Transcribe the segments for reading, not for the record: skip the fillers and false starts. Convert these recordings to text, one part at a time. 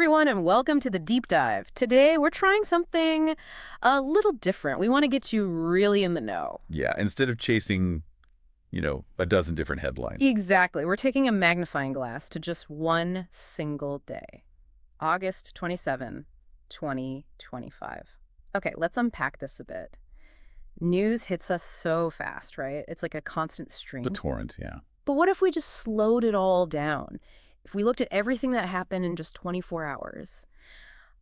everyone, and welcome to the Deep Dive. Today, we're trying something a little different. We want to get you really in the know. Yeah, instead of chasing, a dozen different headlines. Exactly. We're taking a magnifying glass to just one single day. August 27, 2025. Okay, let's unpack this a bit. News hits us so fast, right? It's like a constant stream. The torrent, yeah. But what if we just slowed it all down? If we looked at everything that happened in just 24 hours?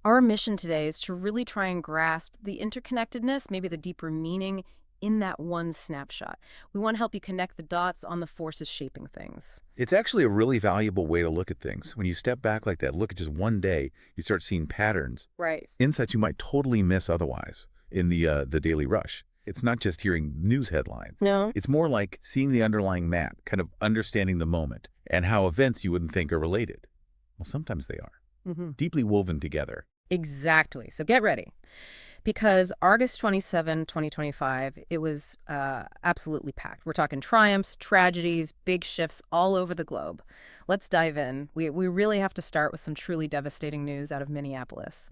Our mission today is to really try and grasp the interconnectedness, maybe the deeper meaning in that one snapshot. We want to help you connect the dots on the forces shaping things. It's actually a really valuable way to look at things. When you step back like that, look at just one day, you start seeing patterns, Right. insights you might totally miss otherwise in the daily rush. It's not just hearing news headlines. No. It's more like seeing the underlying map, kind of understanding the moment, and how events you wouldn't think are related. Well, sometimes they are. Deeply woven together. Exactly. So get ready. Because August 27, 2025, it was absolutely packed. We're talking triumphs, tragedies, big shifts all over the globe. Let's dive in. We really have to start with some truly devastating news out of Minneapolis.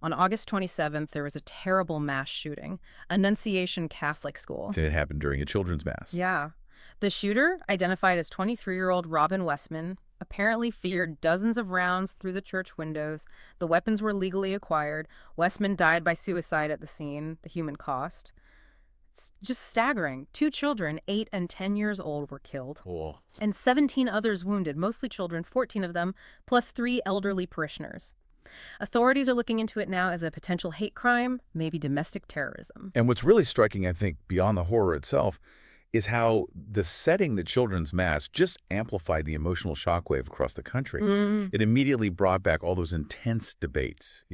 On August 27th, there was a terrible mass shooting, Annunciation Catholic School. And it happened during a children's mass. Yeah. The shooter, identified as 23-year-old Robin Westman, apparently fired dozens of rounds through the church windows. The weapons were legally acquired. Westman died by suicide at the scene, the human cost. It's just staggering. 2 children, 8 and 10 years old, were killed. Oh. And 17 others wounded, mostly children, 14 of them, plus 3 elderly parishioners. Authorities are looking into it now as a potential hate crime, maybe domestic terrorism. And what's really striking, I think, beyond the horror itself, is how the setting the children's mass just amplified the emotional shockwave across the country. It immediately brought back all those intense debates,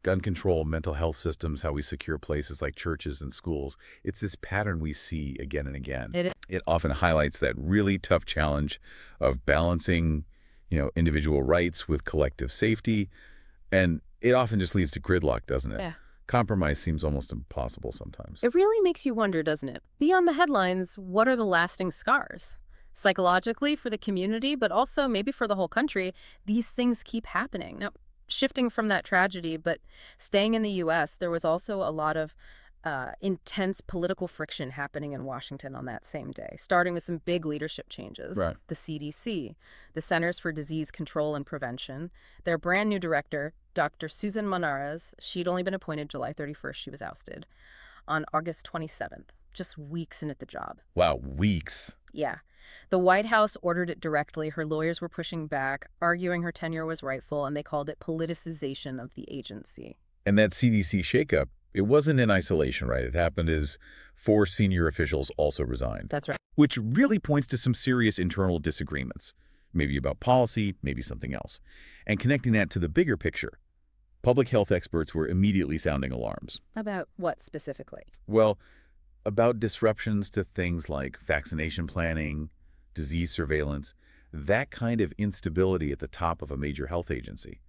gun control, mental health systems, how we secure places like churches and schools. It's this pattern we see again and again. It often highlights that really tough challenge of balancing, individual rights with collective safety. And it often just leads to gridlock, doesn't it? Yeah. Compromise seems almost impossible sometimes. It really makes you wonder, doesn't it? Beyond the headlines, what are the lasting scars? Psychologically for the community, but also maybe for the whole country, these things keep happening. Now, shifting from that tragedy, but staying in the U.S., there was also a lot of intense political friction happening in Washington on that same day, starting with some big leadership changes. Right. The CDC, the Centers for Disease Control and Prevention, their brand new director, Dr. Susan Monarez, she'd only been appointed July 31st. She was ousted on August 27th, just weeks into the job. Wow, weeks. Yeah. The White House ordered it directly. Her lawyers were pushing back, arguing her tenure was rightful, and they called it politicization of the agency. And that CDC shakeup, it wasn't in isolation, right? It happened as 4 senior officials also resigned. That's right. Which really points to some serious internal disagreements, maybe about policy, maybe something else. And connecting that to the bigger picture, public health experts were immediately sounding alarms. About what specifically? Well, about disruptions to things like vaccination planning, disease surveillance, that kind of instability at the top of a major health agency.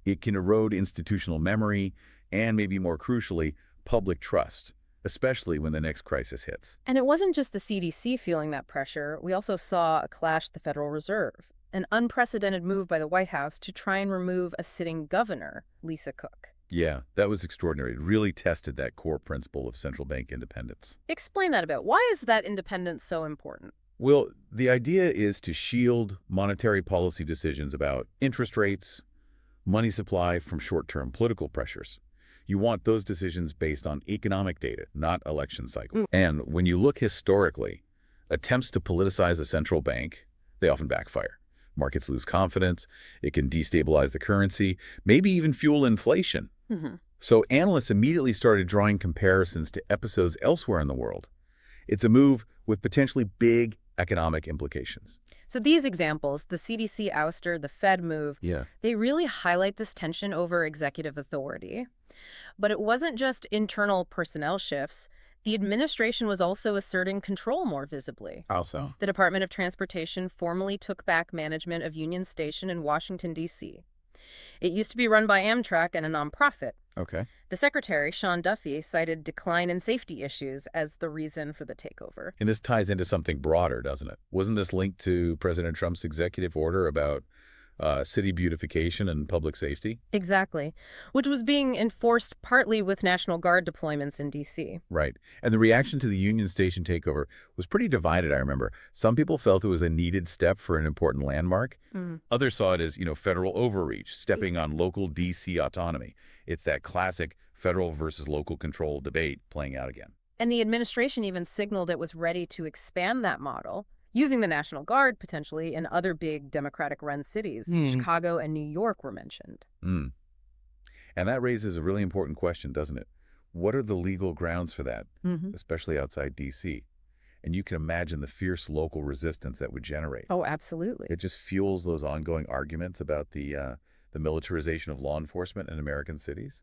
It can erode institutional memory and, maybe more crucially, public trust, especially when the next crisis hits. And it wasn't just the CDC feeling that pressure. We also saw a clash at the Federal Reserve, an unprecedented move by the White House to try and remove a sitting governor, Lisa Cook. Yeah, that was extraordinary. It really tested that core principle of central bank independence. Explain that a bit. Why is that independence so important? Well, the idea is to shield monetary policy decisions about interest rates, money supply from short-term political pressures. You want those decisions based on economic data, not election cycle. And when you look historically, attempts to politicize a central bank, they often backfire. Markets lose confidence. It can destabilize the currency, maybe even fuel inflation. So analysts immediately started drawing comparisons to episodes elsewhere in the world. It's a move with potentially big economic implications. So these examples, the CDC ouster, the Fed move, they really highlight this tension over executive authority. But it wasn't just internal personnel shifts. The administration was also asserting control more visibly. How so? The Department of Transportation formally took back management of Union Station in Washington, D.C. It used to be run by Amtrak and a nonprofit. Okay. The secretary, Sean Duffy, cited decline in safety issues as the reason for the takeover. And this ties into something broader, doesn't it? Wasn't this linked to President Trump's executive order about city beautification and public safety. Exactly. Which was being enforced partly with National Guard deployments in D.C. Right. And the reaction to the Union Station takeover was pretty divided, I remember. Some people felt it was a needed step for an important landmark. Mm. Others saw it as, federal overreach, stepping on local D.C. autonomy. It's that classic federal versus local control debate playing out again. And the administration even signaled it was ready to expand that model, using the National Guard potentially in other big Democratic-run cities. Chicago and New York were mentioned. Mm. And that raises a really important question, doesn't it? What are the legal grounds for that, especially outside D.C.? And you can imagine the fierce local resistance that would generate. Oh, absolutely. It just fuels those ongoing arguments about the militarization of law enforcement in American cities.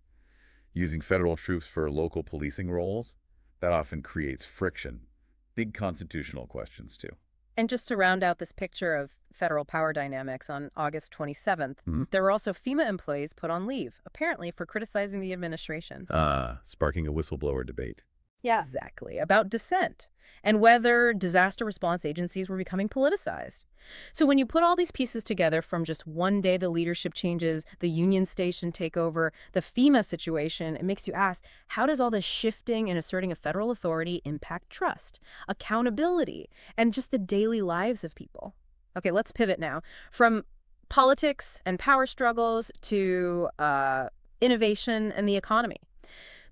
Using federal troops for local policing roles, that often creates friction. Big constitutional questions, too. And just to round out this picture of federal power dynamics, on August 27th, there were also FEMA employees put on leave, apparently for criticizing the administration. Sparking a whistleblower debate. Yeah. Exactly, about dissent and whether disaster response agencies were becoming politicized. So when you put all these pieces together from just one day the leadership changes, the Union Station takeover, the FEMA situation, it makes you ask, how does all this shifting and asserting of federal authority impact trust, accountability, and just the daily lives of people? Okay, let's pivot now from politics and power struggles to innovation and the economy.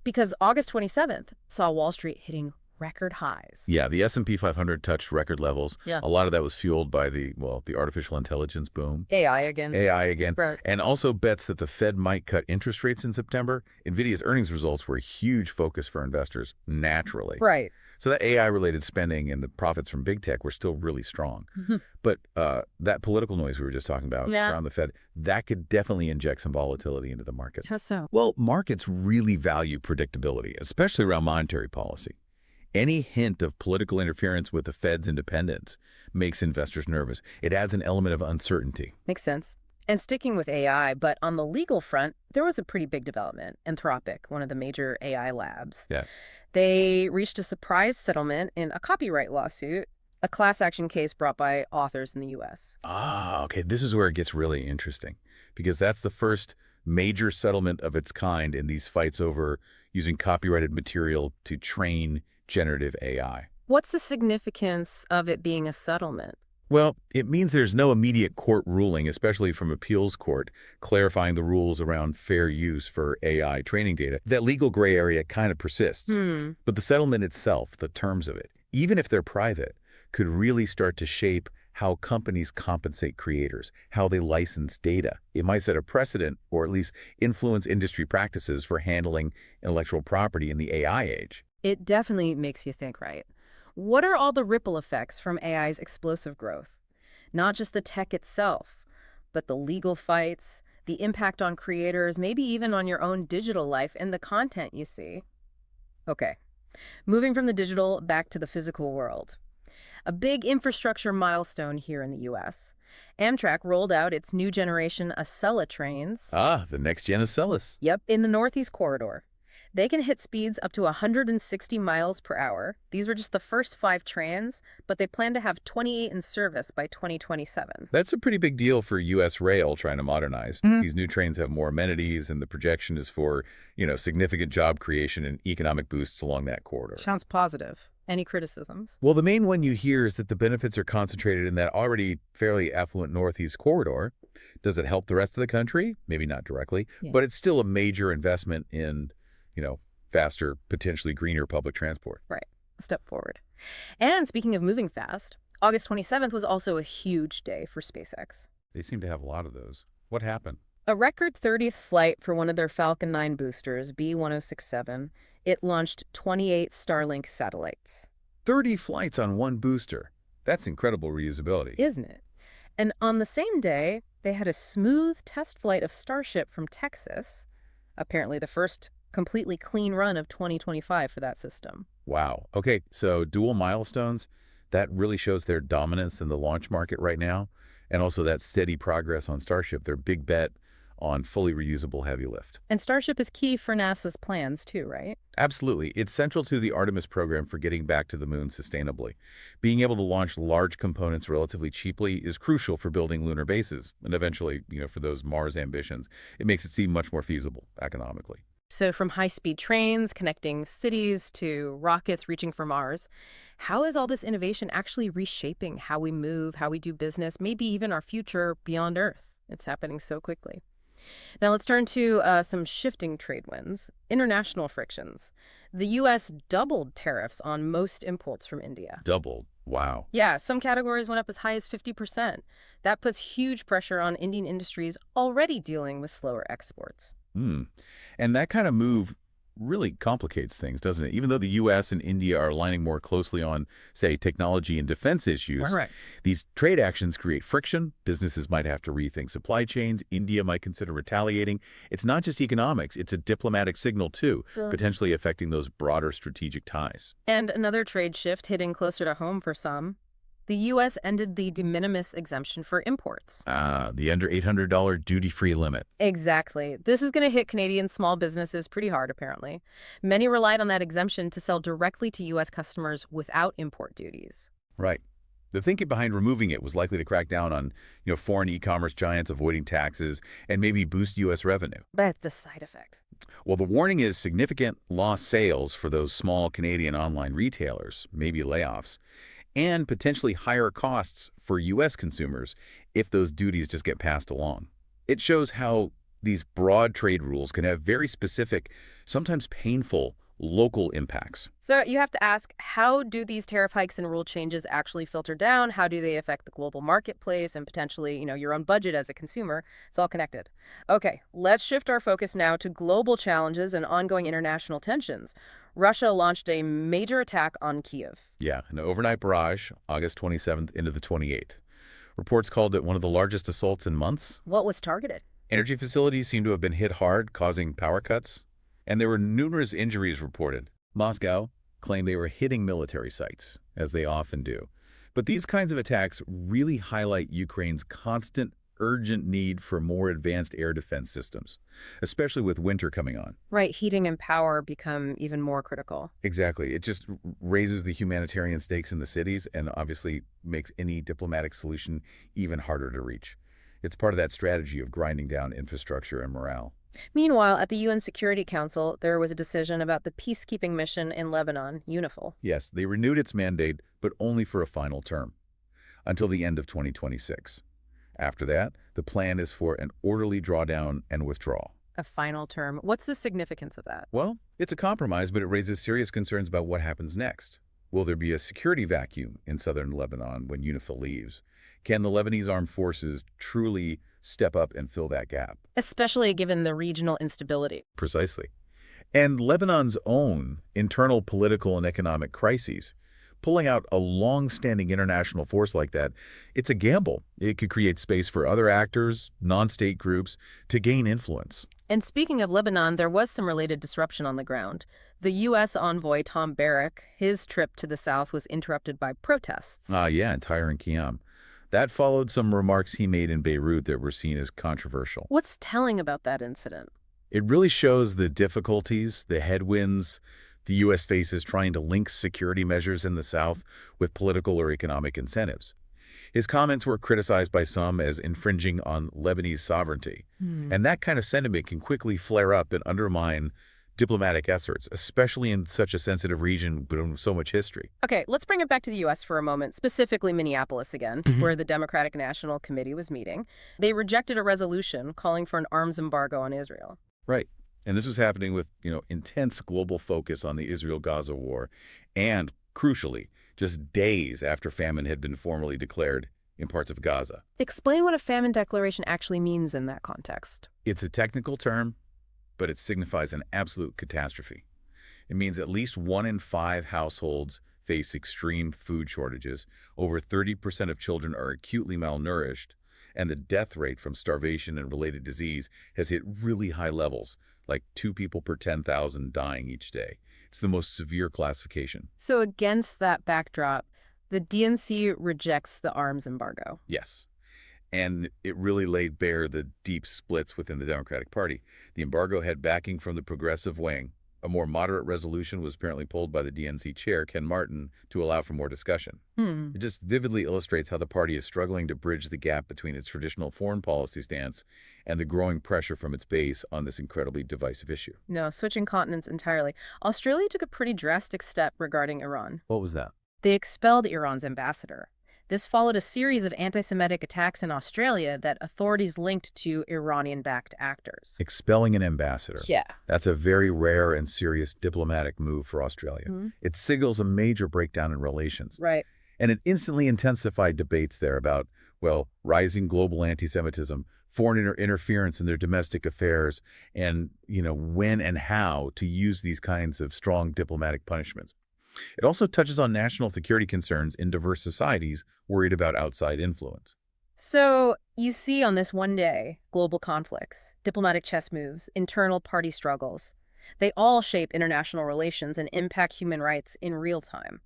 Because August 27th saw Wall Street hitting record highs. Yeah, the S&P 500 touched record levels. Yeah. A lot of that was fueled by the artificial intelligence boom. AI again. AI again. Right. And also bets that the Fed might cut interest rates in September. NVIDIA's earnings results were a huge focus for investors, naturally. Right. So that AI-related spending and the profits from big tech were still really strong. But that political noise we were just talking about around the Fed, that could definitely inject some volatility into the market. How so? Well, markets really value predictability, especially around monetary policy. Any hint of political interference with the Fed's independence makes investors nervous. It adds an element of uncertainty. Makes sense. And sticking with AI, but on the legal front, there was a pretty big development. Anthropic, one of the major AI labs. Yeah. They reached a surprise settlement in a copyright lawsuit, a class action case brought by authors in the U.S. Okay. This is where it gets really interesting because that's the first major settlement of its kind in these fights over using copyrighted material to train generative AI. What's the significance of it being a settlement? Well, it means there's no immediate court ruling, especially from appeals court, clarifying the rules around fair use for AI training data. That legal gray area kind of persists. But the settlement itself, the terms of it, even if they're private, could really start to shape how companies compensate creators, how they license data. It might set a precedent or at least influence industry practices for handling intellectual property in the AI age. It definitely makes you think, right? What are all the ripple effects from AI's explosive growth? Not just the tech itself, but the legal fights, the impact on creators, maybe even on your own digital life and the content you see. Okay, moving from the digital back to the physical world. A big infrastructure milestone here in the U.S. Amtrak rolled out its new generation Acela trains. The next-gen Acela. Yep, in the Northeast Corridor. They can hit speeds up to 160 miles per hour. These were just the first 5 trains, but they plan to have 28 in service by 2027. That's a pretty big deal for U.S. rail trying to modernize. These new trains have more amenities, and the projection is for, significant job creation and economic boosts along that corridor. Sounds positive. Any criticisms? Well, the main one you hear is that the benefits are concentrated in that already fairly affluent Northeast corridor. Does it help the rest of the country? Maybe not directly, but it's still a major investment in faster, potentially greener public transport. Right. A step forward. And speaking of moving fast, August 27th was also a huge day for SpaceX. They seem to have a lot of those. What happened? A record 30th flight for one of their Falcon 9 boosters, B1067. It launched 28 Starlink satellites. 30 flights on one booster. That's incredible reusability. Isn't it? And on the same day, they had a smooth test flight of Starship from Texas, apparently the first completely clean run of 2025 for that system. Wow. Okay, so dual milestones, that really shows their dominance in the launch market right now, and also that steady progress on Starship, their big bet on fully reusable heavy lift. And Starship is key for NASA's plans too, right? Absolutely. It's central to the Artemis program for getting back to the moon sustainably. Being able to launch large components relatively cheaply is crucial for building lunar bases and eventually, for those Mars ambitions. It makes it seem much more feasible economically. So from high-speed trains connecting cities to rockets reaching for Mars, how is all this innovation actually reshaping how we move, how we do business, maybe even our future beyond Earth? It's happening so quickly. Now let's turn to some shifting trade winds, international frictions. The U.S. doubled tariffs on most imports from India. Doubled. Wow. Yeah, some categories went up as high as 50%. That puts huge pressure on Indian industries already dealing with slower exports. Hmm. And that kind of move really complicates things, doesn't it? Even though the U.S. and India are aligning more closely on, say, technology and defense issues, Right. these trade actions create friction. Businesses might have to rethink supply chains. India might consider retaliating. It's not just economics. It's a diplomatic signal, too, Sure. potentially affecting those broader strategic ties. And another trade shift hitting closer to home for some. The U.S. ended the de minimis exemption for imports. The under $800 duty-free limit. Exactly. This is going to hit Canadian small businesses pretty hard, apparently. Many relied on that exemption to sell directly to U.S. customers without import duties. Right. The thinking behind removing it was likely to crack down on, foreign e-commerce giants avoiding taxes and maybe boost U.S. revenue. But the side effect. Well, the warning is significant lost sales for those small Canadian online retailers, maybe layoffs, and potentially higher costs for U.S. consumers if those duties just get passed along. It shows how these broad trade rules can have very specific, sometimes painful, local impacts. So you have to ask, how do these tariff hikes and rule changes actually filter down? How do they affect the global marketplace and potentially, your own budget as a consumer? It's all connected. Okay, let's shift our focus now to global challenges and ongoing international tensions. Russia launched a major attack on Kyiv. Yeah, an overnight barrage, August 27th into the 28th. Reports called it one of the largest assaults in months. What was targeted? Energy facilities seem to have been hit hard, causing power cuts, and there were numerous injuries reported. Moscow claimed they were hitting military sites, as they often do. But these kinds of attacks really highlight Ukraine's constant, urgent need for more advanced air defense systems, especially with winter coming on. Right, heating and power become even more critical. Exactly. It just raises the humanitarian stakes in the cities and obviously makes any diplomatic solution even harder to reach. It's part of that strategy of grinding down infrastructure and morale. Meanwhile, at the UN Security Council, there was a decision about the peacekeeping mission in Lebanon, UNIFIL. Yes, they renewed its mandate, but only for a final term, until the end of 2026. After that, the plan is for an orderly drawdown and withdrawal. A final term. What's the significance of that? Well, it's a compromise, but it raises serious concerns about what happens next. Will there be a security vacuum in southern Lebanon when UNIFIL leaves? Can the Lebanese armed forces truly step up and fill that gap? Especially given the regional instability. Precisely. And Lebanon's own internal political and economic crises. Pulling out a long-standing international force like that, it's a gamble. It could create space for other actors, non-state groups, to gain influence. And speaking of Lebanon, there was some related disruption on the ground. The U.S. envoy Tom Barrack, his trip to the south was interrupted by protests. Yeah, in Tyre and Qiyam. That followed some remarks he made in Beirut that were seen as controversial. What's telling about that incident? It really shows the difficulties, the headwinds the U.S. faces trying to link security measures in the South with political or economic incentives. His comments were criticized by some as infringing on Lebanese sovereignty. And that kind of sentiment can quickly flare up and undermine diplomatic efforts, especially in such a sensitive region with so much history. Okay, let's bring it back to the U.S. for a moment, specifically Minneapolis again, where the Democratic National Committee was meeting. They rejected a resolution calling for an arms embargo on Israel. Right. And this was happening with, intense global focus on the Israel-Gaza war and, crucially, just days after famine had been formally declared in parts of Gaza. Explain what a famine declaration actually means in that context. It's a technical term, but it signifies an absolute catastrophe. It means at least 1 in 5 households face extreme food shortages, over 30% of children are acutely malnourished, and the death rate from starvation and related disease has hit really high levels, like 2 people per 10,000 dying each day. It's the most severe classification. So against that backdrop, the DNC rejects the arms embargo. Yes. And it really laid bare the deep splits within the Democratic Party. The embargo had backing from the progressive wing. A more moderate resolution was apparently pulled by the DNC chair, Ken Martin, to allow for more discussion. Hmm. It just vividly illustrates how the party is struggling to bridge the gap between its traditional foreign policy stance and the growing pressure from its base on this incredibly divisive issue. No, switching continents entirely. Australia took a pretty drastic step regarding Iran. What was that? They expelled Iran's ambassador. This followed a series of anti-Semitic attacks in Australia that authorities linked to Iranian-backed actors. Expelling an ambassador. Yeah. That's a very rare and serious diplomatic move for Australia. Mhm. It signals a major breakdown in relations. Right. And it instantly intensified debates there about, well, rising global anti-Semitism, foreign interference in their domestic affairs, and, when and how to use these kinds of strong diplomatic punishments. It also touches on national security concerns in diverse societies worried about outside influence. So you see on this one day, global conflicts, diplomatic chess moves, internal party struggles. They all shape international relations and impact human rights in real time.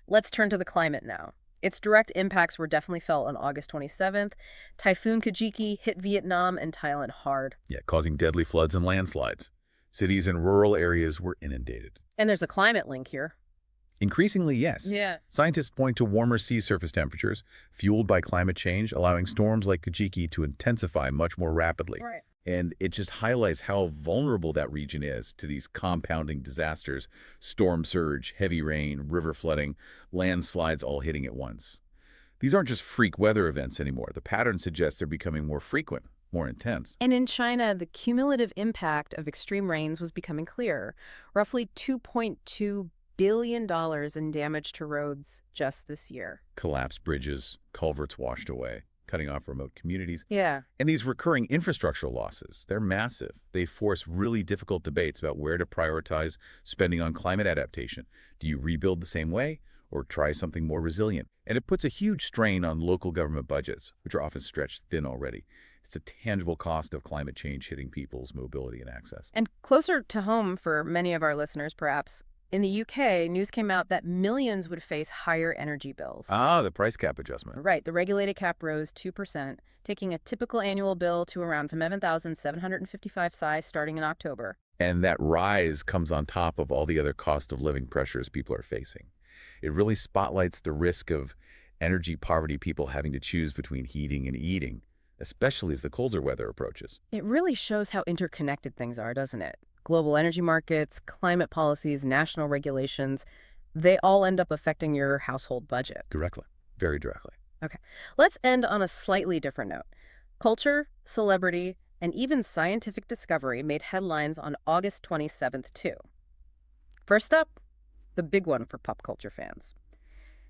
Let's turn to the climate now. Its direct impacts were definitely felt on August 27th. Typhoon Kajiki hit Vietnam and Thailand hard. Yeah, causing deadly floods and landslides. Cities and rural areas were inundated. And there's a climate link here. Increasingly, yes. Yeah. Scientists point to warmer sea surface temperatures, fueled by climate change, allowing storms like Kajiki to intensify much more rapidly. Right. And it just highlights how vulnerable that region is to these compounding disasters: storm surge, heavy rain, river flooding, landslides all hitting at once. These aren't just freak weather events anymore. The pattern suggests they're becoming more frequent, more intense. And in China, the cumulative impact of extreme rains was becoming clear. Roughly $2.2 billion in damage to roads just this year. Collapsed bridges, culverts washed away, cutting off remote communities. Yeah. And these recurring infrastructural losses, they're massive. They force really difficult debates about where to prioritize spending on climate adaptation. Do you rebuild the same way or try something more resilient? And it puts a huge strain on local government budgets, which are often stretched thin already. It's a tangible cost of climate change hitting people's mobility and access. And closer to home for many of our listeners, perhaps, in the UK, news came out that millions would face higher energy bills. Ah, the price cap adjustment. Right. The regulated cap rose 2%, taking a typical annual bill to around 11,755 size starting in October. And that rise comes on top of all the other cost of living pressures people are facing. It really spotlights the risk of energy poverty people having to choose between heating and eating, especially as the colder weather approaches. It really shows how interconnected things are, doesn't it? Global energy markets, climate policies, national regulations, they all end up affecting your household budget. Directly. Very directly. Okay, let's end on a slightly different note. Culture, celebrity, and even scientific discovery made headlines on August 27th, too. First up, the big one for pop culture fans.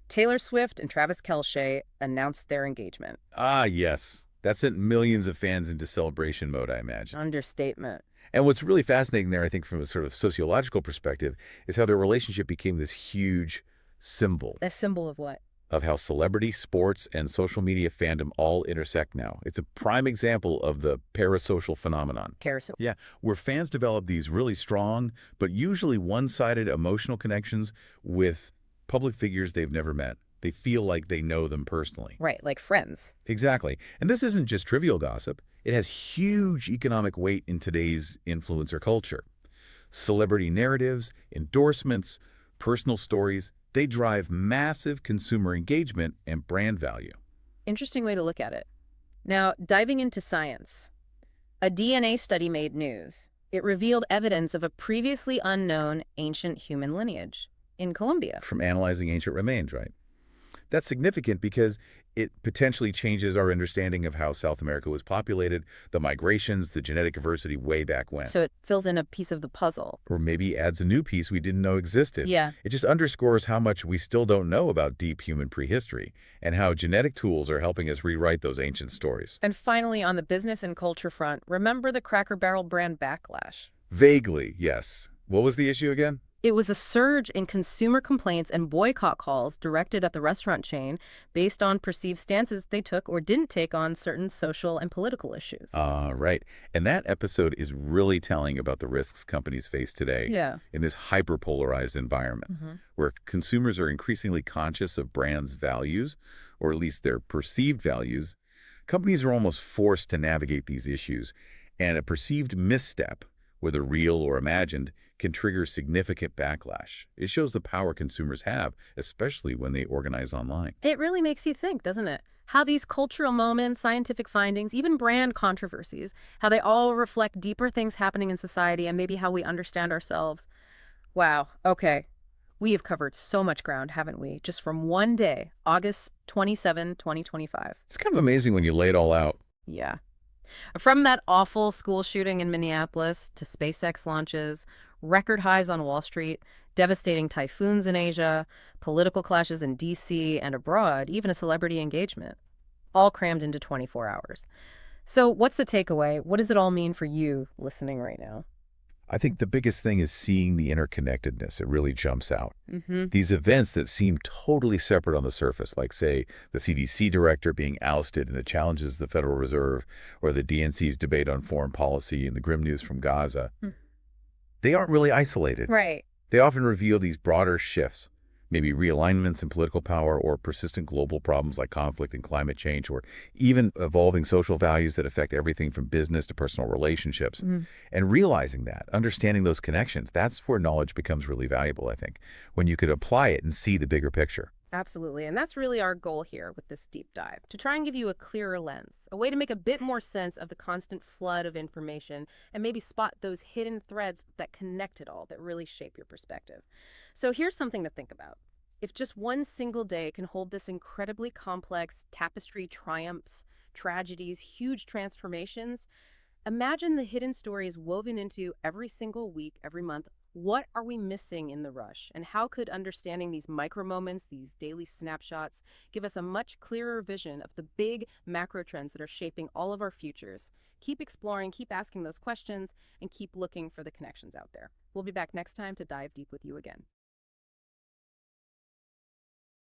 Taylor Swift and Travis Kelce announced their engagement. Ah, yes. That sent millions of fans into celebration mode, I imagine. Understatement. And what's really fascinating there, I think, from a sort of sociological perspective, is how their relationship became this huge symbol A symbol of what? of how celebrity, sports, and social media fandom all intersect now. It's a prime example of the parasocial phenomenon. Carousel. Yeah, where fans develop these really strong, but usually one-sided emotional connections with public figures they've never met. They feel like they know them personally. Right, like friends. Exactly. And this isn't just trivial gossip. It has huge economic weight in today's influencer culture. Celebrity narratives, endorsements, personal stories, they drive massive consumer engagement and brand value. Interesting way to look at it. Now, diving into science. A DNA study made news. It revealed evidence of a previously unknown ancient human lineage in Colombia. From analyzing ancient remains, right? That's significant because it potentially changes our understanding of how South America was populated, the migrations, the genetic diversity way back when. So it fills in a piece of the puzzle. Or maybe adds a new piece we didn't know existed. Yeah. It just underscores how much we still don't know about deep human prehistory and how genetic tools are helping us rewrite those ancient stories. And finally, on the business and culture front, remember the Cracker Barrel brand backlash? Vaguely, yes. What was the issue again? It was a surge in consumer complaints and boycott calls directed at the restaurant chain based on perceived stances they took or didn't take on certain social and political issues. Right. And that episode is really telling about the risks companies face today Yeah. in this hyper-polarized environment, where consumers are increasingly conscious of brands' values, or at least their perceived values, Companies are almost forced to navigate these issues, and a perceived misstep, whether real or imagined, can trigger significant backlash. It shows the power consumers have, especially when they organize online. It really makes you think, doesn't it? How these cultural moments, scientific findings, even brand controversies, how they all reflect deeper things happening in society and maybe how we understand ourselves. Wow. Okay. We have covered so much ground, haven't we? Just from one day, August 27, 2025. It's kind of amazing when you lay it all out. Yeah. From that awful school shooting in Minneapolis to SpaceX launches, record highs on Wall Street, devastating typhoons in Asia, political clashes in D.C. and abroad, even a celebrity engagement, all crammed into 24 hours. So, what's the takeaway? What does it all mean for you listening right now? I think the biggest thing is seeing the interconnectedness. It really jumps out. Mm-hmm. These events that seem totally separate on the surface, like, say, the CDC director being ousted and the challenges of the Federal Reserve, or the DNC's debate on foreign policy and the grim news from Gaza, they aren't really isolated. Right. They often reveal these broader shifts, maybe realignments in political power or persistent global problems like conflict and climate change, or even evolving social values that affect everything from business to personal relationships. And realizing that, understanding those connections, that's where knowledge becomes really valuable, I think, when you could apply it and see the bigger picture. Absolutely. And that's really our goal here with this deep dive, to try and give you a clearer lens, a way to make a bit more sense of the constant flood of information and maybe spot those hidden threads that connect it all, that really shape your perspective. So here's something to think about. If just one single day can hold this incredibly complex tapestry, triumphs, tragedies, huge transformations, imagine the hidden stories woven into every single week, every month. What are we missing in the rush? And how could understanding these micro moments, these daily snapshots, give us a much clearer vision of the big macro trends that are shaping all of our futures? Keep exploring, keep asking those questions, and keep looking for the connections out there. We'll be back next time to dive deep with you again.